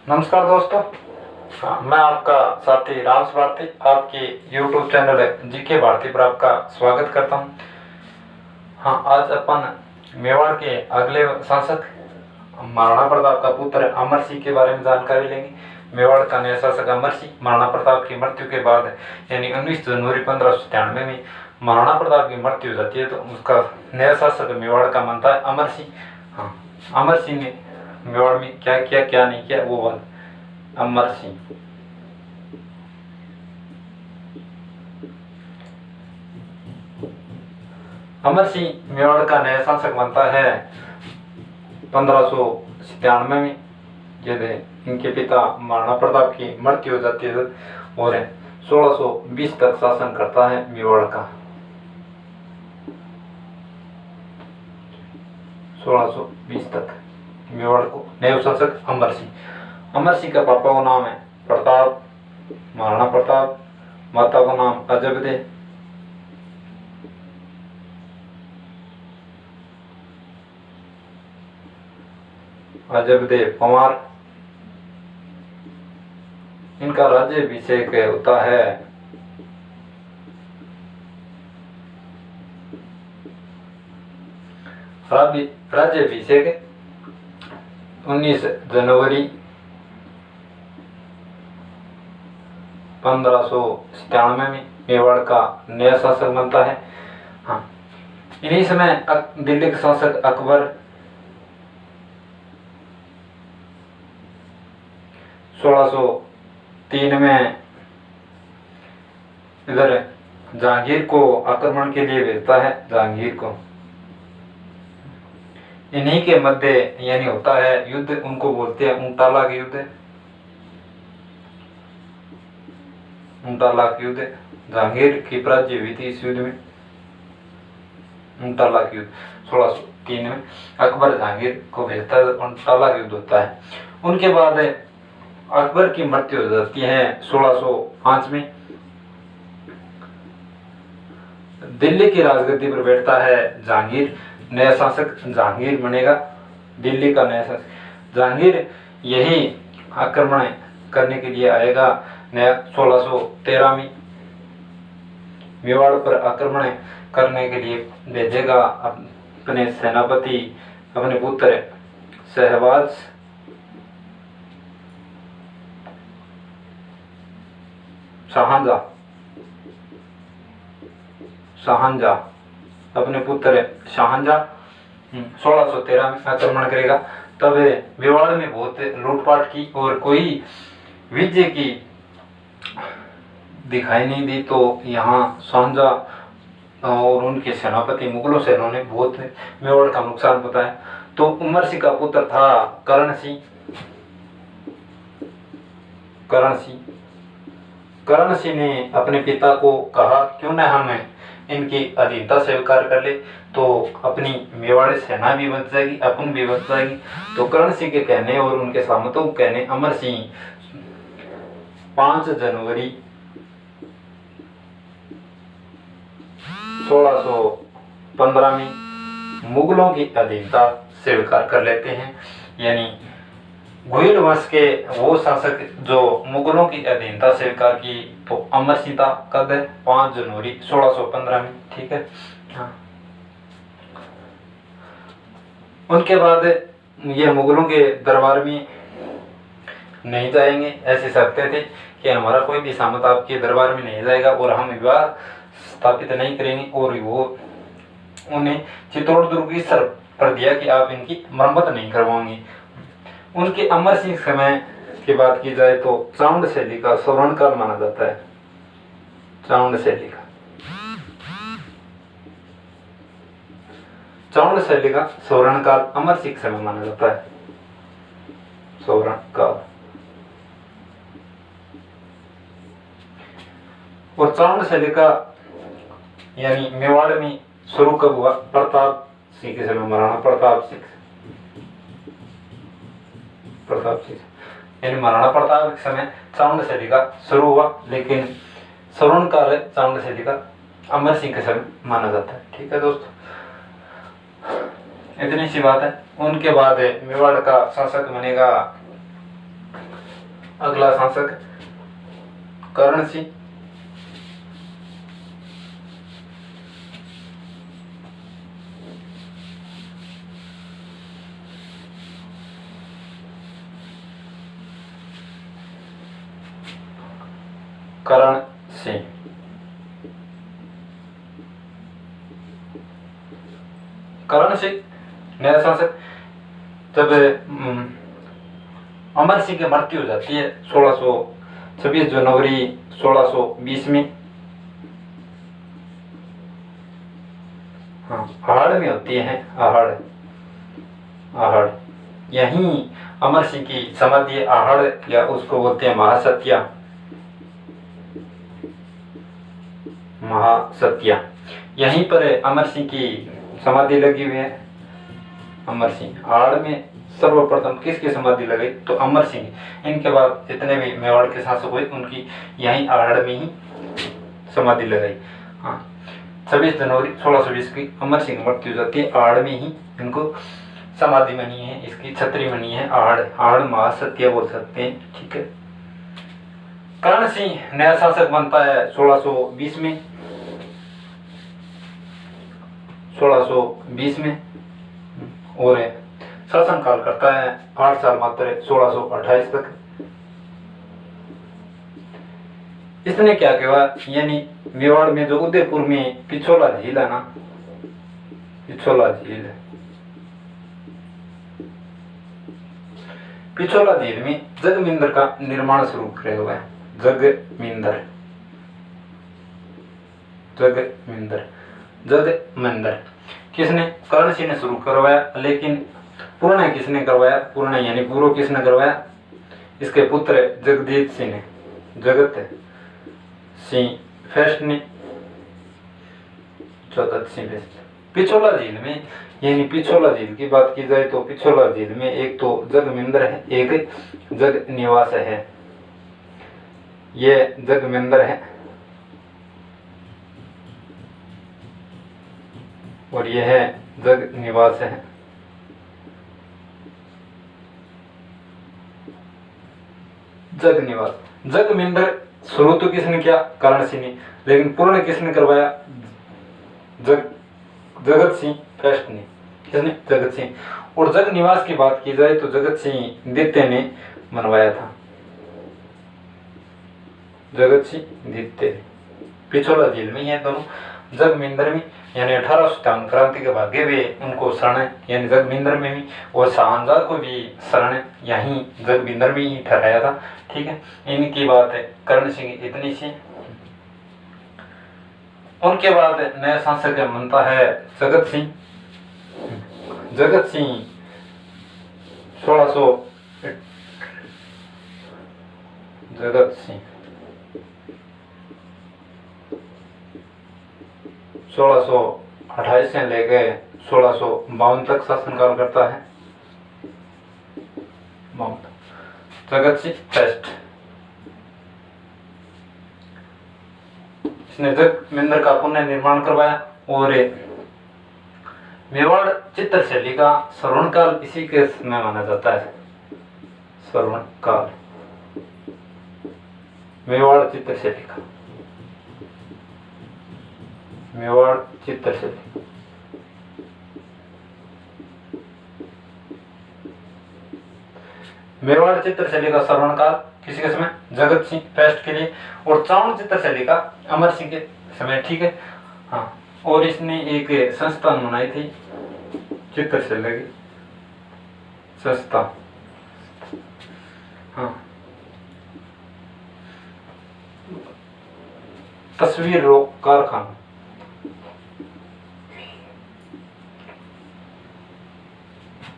नमस्कार दोस्तों। हाँ, मैं आपका साथी राज भारती आपके YouTube चैनल जीके भारती पर आपका स्वागत करता हूँ। हाँ, आज अपन मेवाड़ के अगले शासक महाराणा प्रताप का पुत्र अमर सिंह के बारे में जानकारी लेंगे। मेवाड़ का नया शासक अमर सिंह महाराणा प्रताप की मृत्यु के बाद यानी 19 जनवरी 1597 में महाराणा प्रताप की मृत्यु हो जाती है, तो उसका नया शासक मेवाड़ का बनता है अमर सिंह। हाँ, अमर सिंह ने मेवाड़ में क्या किया क्या नहीं किया वो बात। अमर सिंह मेवाड़ का नया शासक बनता है 1597 में। यदि इनके पिता महाराणा प्रताप की मृत्यु हो जाती है और 1620 तक शासन करता है मेवाड़ का। 1620 तक मेवाड़ को नया शासक अमर सिंह। अमर सिंह का पापा का नाम है प्रताप, महाराणा प्रताप, माता का नाम अजबदे। अजबदे पंवार। इनका राज्याभिषेक होता है राज्याभिषेक 19 जनवरी 1597 में मेवाड़ का नया शासक बनता है। हाँ, इन्हीं समय दिल्ली के शासक अकबर 1603 में इधर जहांगीर को आक्रमण के लिए भेजता है। जहांगीर को इन्हीं के मध्य यानी होता है युद्ध, उनको बोलते हैं ऊंटाला के युद्ध। ऊंटाला के युद्ध, जहांगीर की पराजय हुई थी इस युद्ध में। ऊंटाला के युद्ध 1603 में अकबर जहांगीर को भेजता है, ऊंटाला का युद्ध होता है। उनके बाद अकबर की मृत्यु हो जाती है 1605 में। दिल्ली की राजगद्दी पर बैठता है जहांगीर। नया शासक जहांगीर बनेगा, दिल्ली का नया शासक जहांगीर। यही आक्रमण करने के लिए आएगा नया 1613 में। मेवाड़ पर आक्रमण करने के लिए भेजेगा अपने सेनापति, अपने पुत्र शहबाज शाहजहां, अपने पुत्र शाहजहां 1613 में आक्रमण करेगा। तब मेवाड़ में बहुत लूटपाट की और कोई विजय की दिखाई नहीं दी, तो यहाँ शाहजहां और उनके सेनापति मुगलों से इन्होंने बहुत मेवाड़ का नुकसान बताया। तो अमर सिंह का पुत्र था करण सिंह। करण सिंह ने अपने पिता को कहा क्यों न हम इनकी अधीनता स्वीकार कर ले, तो अपनी मेवाड़ी सेना भी बच जाएगी, अपन भी बच जाएगी। तो करण सिंह के कहने और उनके सामंतों के कहने अमर सिंह 5 जनवरी 1615 में मुगलों की अधीनता स्वीकार कर लेते हैं। यानी गोहिल वंश के वो शासक जो मुगलों की अधीनता स्वीकार की तो अमर सिंह था। कब? 5 जनवरी 1615 में। ठीक है। हाँ, उनके बाद ये मुगलों के दरबार में नहीं जाएंगे। ऐसे सकते थे कि हमारा कोई भी सामंत आपके दरबार में नहीं जाएगा और हम विवाह स्थापित नहीं करेंगे। और वो उन्हें चित्तौड़ दुर्ग की शर्त पर दिया कि आप इनकी मरम्मत नहीं करवाएंगे। उनके अमर सिंह समय की बात की जाए तो चावंड शैली का स्वर्ण काल माना जाता है। चावंड शैली का स्वर्ण काल अमर सिंह समय माना जाता है। स्वर्ण काल। और चावंड शैली का यानी मेवाड़ में शुरू कब हुआ? प्रताप सिंह के समय, महाराणा प्रताप सिंह यानी महाराणा प्रताप के समय चावंड शैली का शुरू हुआ, लेकिन स्वर्ण काल चावंड शैली का अमर सिंह के समय माना जाता है। ठीक है दोस्तों, इतनी सी बात है। उनके बाद मेवाड़ का शासक बनेगा अगला शासक कर्ण सिंह। कर्ण सिंह। कर्ण सिंह नया शासक। जब अमर सिंह की मृत्यु हो जाती है 26 जनवरी 1620 में, हाँ आहड़ में होती है, आहड़ आहड़ यहीं अमर सिंह की समाधि आहड़, या उसको बोलते हैं महासत्या, महासत्या। यहीं पर अमर सिंह की समाधि लगी हुई है। अमर सिंह आहड़ में सर्वप्रथम किसकी समाधि लगाई? तो अमर सिंह। इनके बाद जितने भी मेवाड़ के शासक हुए उनकी यहीं आहड़ में ही समाधि लगाई। हाँ 26 जनवरी 1620 की अमर सिंह मृत्यु हो जाती है, आहड़ में ही इनको समाधि बनी है, इसकी छतरी बनी है आहड़। आहड़ महासत्य बोल सकते हैं, ठीक है। कर्ण सिंह नया शासक बनता है 1620 में, 1620 में, और शासन काल करता है 8 साल मात्र 1628 तक। इसने क्या किया, यानी मेवाड़ में जो उदयपुर में पिछोला झील है ना, पिछोला झील, पिछोला झील में जगमिंदर का निर्माण शुरू किया हुआ है। जगमिंदर, जगमिंदर, जगमिंदर किसने? कर्ण सिंह ने शुरू करवाया, लेकिन पूर्ण किसने करवाया? पूर्ण यानी पूर्व किसने करवाया? इसके पुत्र जगदीत सिंह ने, जगत सिंह फर्स्ट ने, जगत सिंह फर्स्ट। पिछोला झील में, यानी पिछोला झील की बात की जाए तो पिछोला झील में एक तो जगमिंदर है, एक जग निवास है। ये जगमिंदर है और यह है जग निवास है। जग निवास, जगमिंदर शुरू तो किसने किया? कर्ण सिंह ने, लेकिन पूर्ण किसने करवाया? जगत सिंह फर्स्ट ने। किसने? जगत सिंह। और जग निवास की बात की जाए तो जगत सिंह द्वितीय ने बनवाया था, जगत सिंह द्वितीय। पिछोला झील में ये दोनों, जगमिंदर में यानी 1857 क्रांति के बाद वे उनको शरण, यानी जगमिंदर में भी, और शाहजहां को भी शरण यहीं जगमिंदर में ही ठहराया था, ठीक है। इनकी बात है कर्ण सिंह इतनी सी। उनके बाद नया शासक बनता है जगत सिंह। जगत सिंह 1600, जगत सिंह 1628 से लेकर 1652 तक शासनकाल करता है। जगत सिंह फर्स्ट, इसने जगमिंदर का पुनः निर्माण करवाया और मेवाड़ चित्र शैली का श्रवण काल इसी के समय माना जाता है। श्रवण काल मेवाड़ चित्र शैली का, मेवाड़ चित्र शैली। मेवाड़ चित्र शैली का श्रवण काल किसी के समय? जगत सिंह फर्स्ट के लिए। और चावण चित्र शैली का अमर सिंह के समय, ठीक है। हाँ, और इसने एक संस्था बनाई थी चित्र शैली की संस्था। हाँ, तस्वीर रो कारखाना,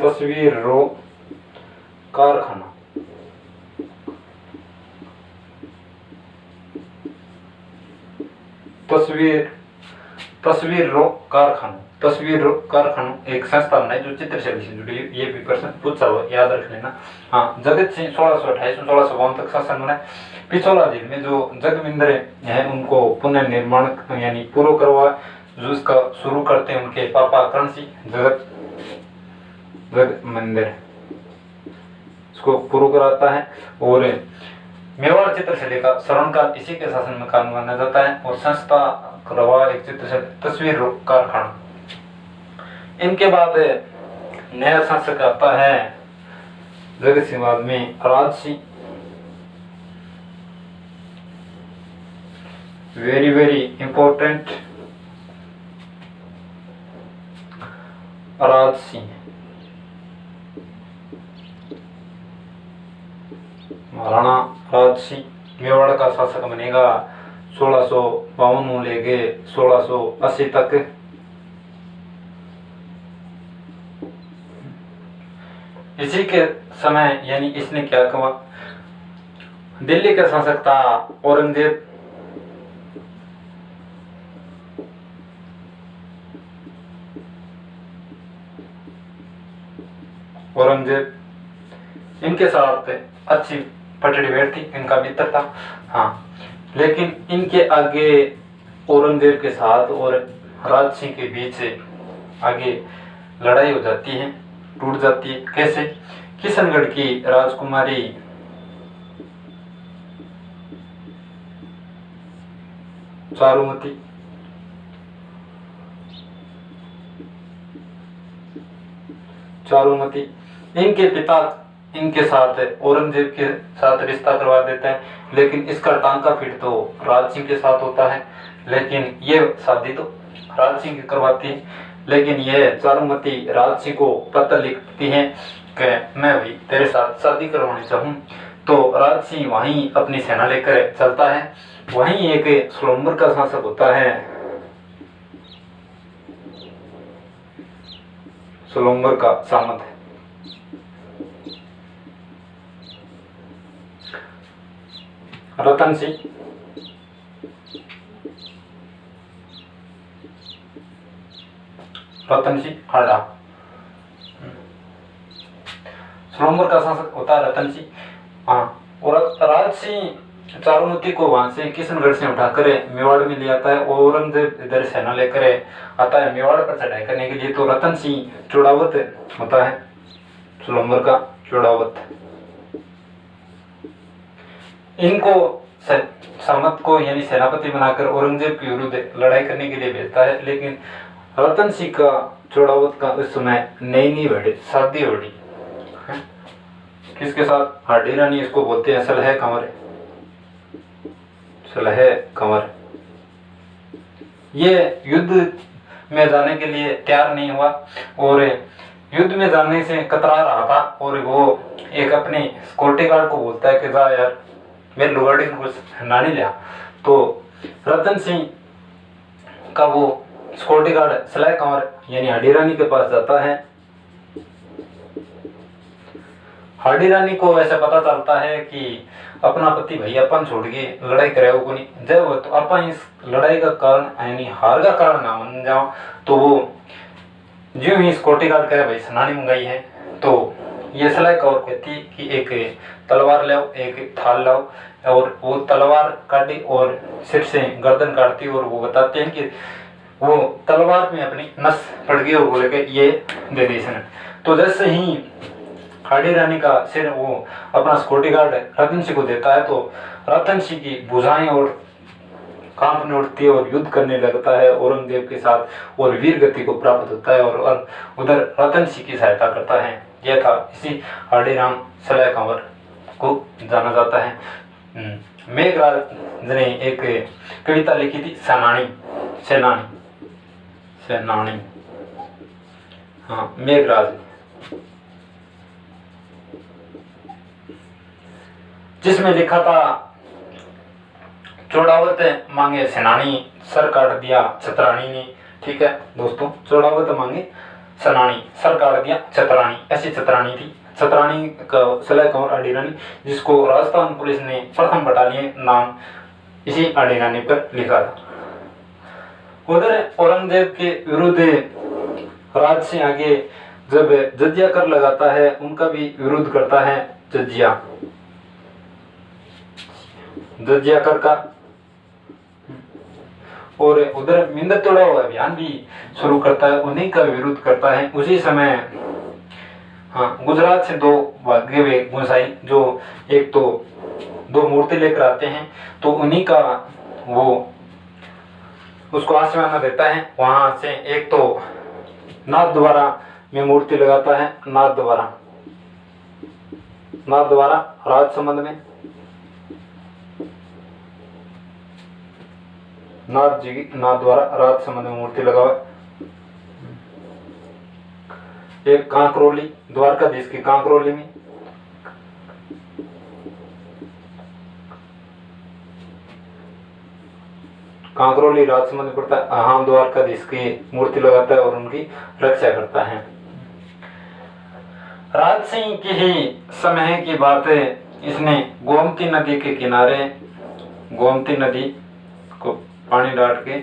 तस्वीर रो कारखाना, तस्वीर रो कारखाना, तस्वीर रो कारखाना एक संस्था बनाई जो चित्र शैली से जुड़ी। ये भी प्रश्न पूछा हुआ, याद रख लेना। हाँ, जगत सिंह 1628 से 1652 तक शासन बनाए। पिछोला झील में जो जगमिंदर है उनको पुनः निर्माण यानी पूरा करवा, जो इसका शुरू करते हैं उनके पापा कर्ण सिंह। जगमिंदर इसको पूरा कराता है। और मेवाड़ चित्रशैली का श्रवणकाल इसी के शासन में काल माना जाता है। और संस्था रवा एक चित्रशैली तस्वीर कारखाना। इनके बाद नया शासक आता है जगत सिंह बाद में Raj Singh. Very very important Raj Singh, Maharana Raj Singh Mewar का शासक बनेगा 1652 लेके 1680 तक। इसी के समय यानी इसने क्या कहा, दिल्ली का शासक था औरंगजेब। इनके साथ अच्छी पटड़ी बैठती, इनका मित्र था। हाँ, लेकिन इनके आगे औरंगजेब के साथ और राज सिंह के बीच आगे लड़ाई हो जाती है, टूट जाती है। कैसे? किशनगढ़ की राजकुमारी चारुमती, इनके पिता इनके साथ औरंगजेब के साथ रिश्ता करवा देते हैं, लेकिन इसका टांका फिट तो राज सिंह के साथ होता है। लेकिन ये शादी तो राज सिंह की करवाती है, लेकिन ये चारुमती राज सिंह को पत्र लिखती है कि मैं भी तेरे साथ शादी करवानी चाहूँ। तो राज सिंह वहीं अपनी सेना लेकर चलता है। वहीं एक स्वयंवर का शासक होता है, स्वयंवर का सामंत है। रतन सिंह हाड़ा, स्वयंवर का शासक होता है रतन सिंह। हाँ, और राज सिंह चारुमती को वहां से किशनगढ़ से उठाकर मेवाड़ में ले आता है। औरंगजेब इधर सेना लेकर आता है मेवाड़ पर चढ़ाई करने के लिए। तो रतन सिंह चौड़ावत होता है, स्वयंवर का चौड़ावत। इनको सामंत को यानी सेनापति बनाकर औरंगजेब के विरुद्ध लड़ाई करने के लिए भेजता है। लेकिन रतन सिंह का चौड़ावत का उस समय नई बड़ी शादी हो रही। किसके साथ? हाडी रानी, इसको बोलते हैं सलह कंवर। ये युद्ध में जाने के लिए तैयार नहीं हुआ और युद्ध में जाने से कतरा रहा था। और वो एक अपने सिक्योरिटी गार्ड को बोलता है कि जा यार मेरे लुगाड़ी को नानी लिया। तो रतन सिंह का वो सिक्योरिटी गार्ड सलह कंवर यानी हाडी रानी के पास जाता है। हाडी रानी को ऐसा पता चलता है कि अपना पति भैया अपन छोड़ के लड़ाई करे को नहीं, जब तो अपन इस लड़ाई का कारण यानी हार का कारण ना मान जाओ। तो वो जो ही सिक्योरिटी गार्ड कहे भाई सनानी मंगाई है, तो ये सलाह कंवर कहती कि एक तलवार लाओ, एक थाल लाओ। और वो तलवार काटी और सिर से गर्दन काटती और वो बताते हैं कि वो तलवार में अपनी नस पड़ गई और बोले कि ये दे दी इसने। तो जैसे ही हाडी रानी का सिर वो अपना सिक्योरिटी गार्ड रतन सिंह को देता है, तो रतन सिंह की भुजाएं और कांपने उठती है और युद्ध करने लगता है औरंगजेब के साथ और वीर गति को प्राप्त होता है और उधर रतन सिंह की सहायता करता है। यह था, इसी हाडी राम सलह कंवर को जाना जाता है। मेघराज ने एक कविता लिखी थी, सेनानी। हाँ, मेघराज, जिसमें लिखा था चौड़ावत मांगे सेनानी, सर काट दिया छतरानी ने। ठीक है दोस्तों, चौड़ावत मांगे सेनानी, सर काट दिया छतरानी, ऐसी छतरानी थी। छतरानी का सलह कंवर हाडी रानी, जिसको राजस्थान पुलिस ने प्रथम बटालियन नाम इसी हाडी रानी पर लिखा था। उधर औरंगजेब के विरुद्ध राज सिंह आगे जब जजिया कर लगाता है, उनका भी विरोध करता है। जजिया कर का, और उधर मिंदर तोड़ाओ अभियान भी शुरू करता है, उन्हीं का विरोध करता है। उसी समय हाँ, गुजरात से दो भागे हुए गोसाई जो एक तो दो मूर्ति लेकर आते हैं, तो उन्हीं का वो उसको आशीर्वाद देता है। वहां से एक तो नाथ द्वारा में मूर्ति लगाता है, नाथ द्वारा राजसमंद में नाथ जी की नाथ द्वारा राजसमंद में मूर्ति लगा हुआ। एक कांकरोली, द्वारकाधीश की कांकरोली में, कांकरोली राजसमंद पड़ता है। हाँ, द्वारकाधीश की मूर्ति लगाता है और उनकी रक्षा करता है। राज सिंह की ही समय की बात है, इसने गोमती नदी के किनारे गोमती नदी को पानी डाल के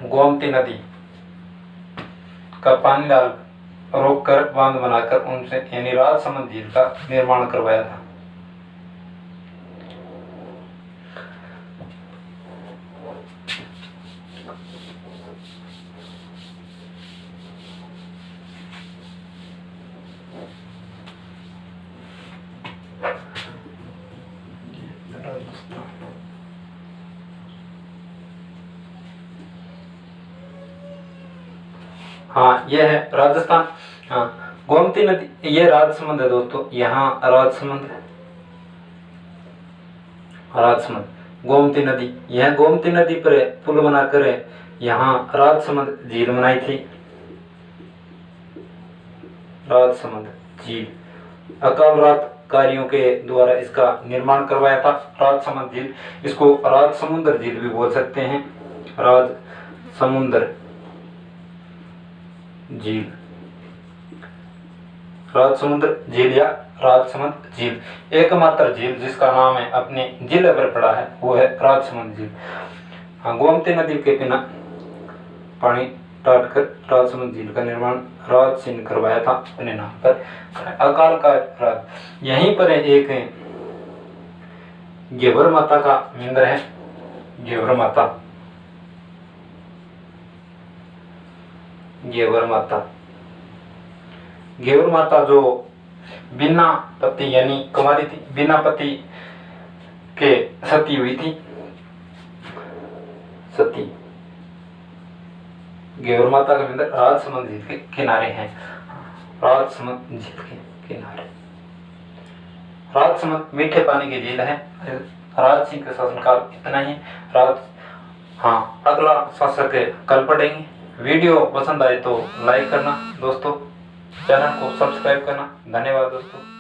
गोमती नदी का पानी डाल रोक कर बांध बनाकर उनसे यानी राजसमंद झील का निर्माण करवाया था। हाँ, यह है राजस्थान। हाँ, गोमती नदी, ये राजसमंद है दोस्तों। यहाँ राजसमंद गोमती नदी, यह गोमती नदी पर पुल बनाकर यहाँ राजसमंद झील बनाई थी। राजसमंद झील अकाल रातकारियों के द्वारा इसका निर्माण करवाया था। राजसमंद झील, इसको राजसमुंदर झील भी बोल सकते हैं। राजसमुंदर झील, राजसमुंदर झील या राजसमंद झील, एकमात्र झील जिसका नाम है अपने जिले पर पड़ा है वो है राजसमंद झील। हाँ, गोमती नदी के बिना पानी काटकर राजसमंद झील का निर्माण राज सिंह ने करवाया था अपने नाम पर। अकाल का राज। यहीं पर एक घेवर माता का मंदिर है। घेवर माता जो बिना पति यानी कुमारी थी, बिना पति के सती हुई थी। सती घेवर माता का मंदिर राजसमंद झील के किनारे है। राजसमंद झील के किनारे राजसमंद मीठे पानी की झील है। राज सिंह का शासनकाल इतना ही। हाँ, अगला शासक कल पढ़ेंगे। वीडियो पसंद आए तो लाइक करना दोस्तों, चैनल को सब्सक्राइब करना। धन्यवाद दोस्तों।